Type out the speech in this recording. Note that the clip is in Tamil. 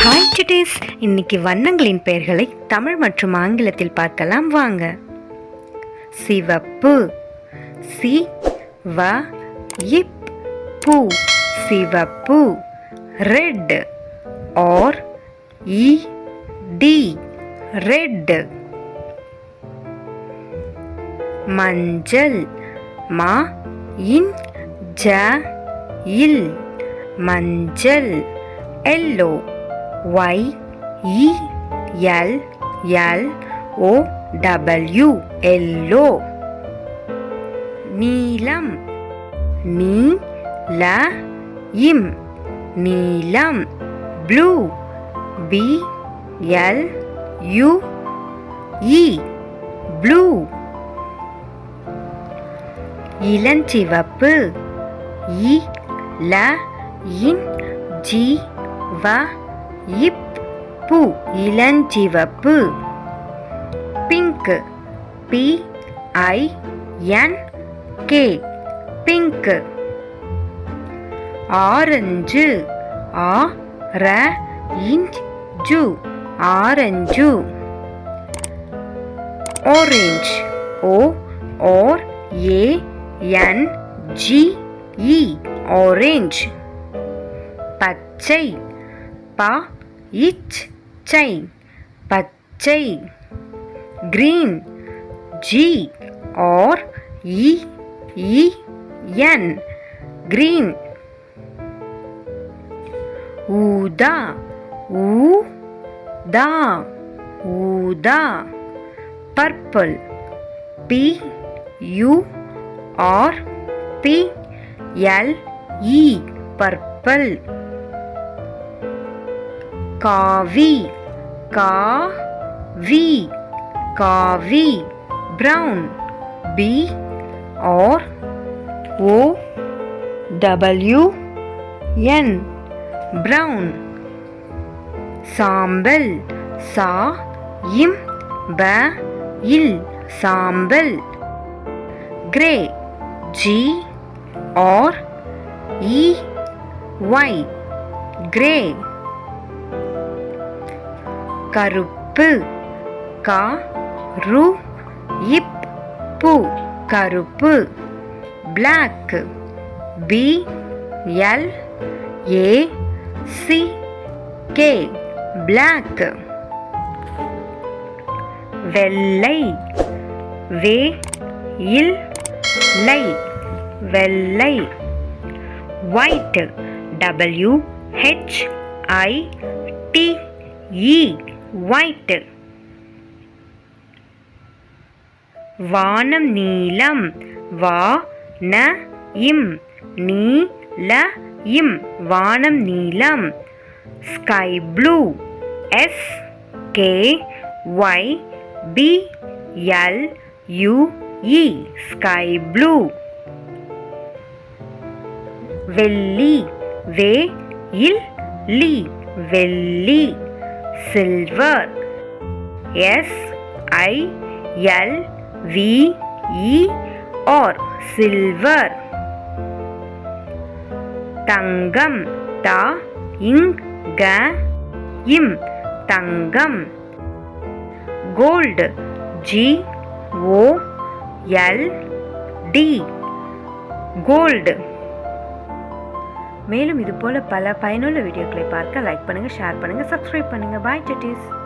ஹாய் டுடேஸ், இன்னைக்கு வண்ணங்களின் பெயர்களை தமிழ் மற்றும் ஆங்கிலத்தில் பார்க்கலாம் வாங்க. சிவப்பு, சி வ இப் பூ, சிவப்பு. Red, R E D, red. மஞ்சள், மா இன் ஜ இல், மஞ்சள். Yellow, Y E L L O W, yellow. நீலம், நீ ல இம், நீலம். Blue, B L U E, blue. இளஞ்சிவப்பு, இ ல இன் ஜி வ இப் பூ, இளஞ்சிவப்பு. Pink, P I N K, pink. Orange, ஆ ர இஞ்ச் ஜு, orange. Orange, O R A N G E, orange. பச்சை, ப இச் சை, பச்சை. Green, G R E E N, green. ஊதா, ஊ தா, ஊதா. Purple, P U R P L E, purple. காவி, கா வி, காவி. பிரவுன், பி ஆர் ஓ டபிள்யூ என், பிரவுன். சாம்பல், சா இம் ப இல், சாம்பல். Grey, G R E Y, grey. கருப்பு, கா ரு இப் பூ, கருப்பு. Black, B L A C K, black. வெள்ளை, வே இல் லை, வெள்ளை. White, W H I T E, white. வானம் நீலம், வா ந இம், நீ ல இம், வானம் நீலம். Sky blue, S K Y B L U E, sky blue. வெள்ளி, வே இல் லி, வெள்ளி. Silver, S I L V E R, silver. தங்கம், த இங் க இம், தங்கம். Gold, G O L D, gold. மேலும் இதுபோல பல பயனுள்ள வீடியோக்களை பார்க்க லைக் பண்ணுங்க, ஷேர் பண்ணுங்க, சப்ஸ்கிரைப் பண்ணுங்க. பாய் டுடேஸ்.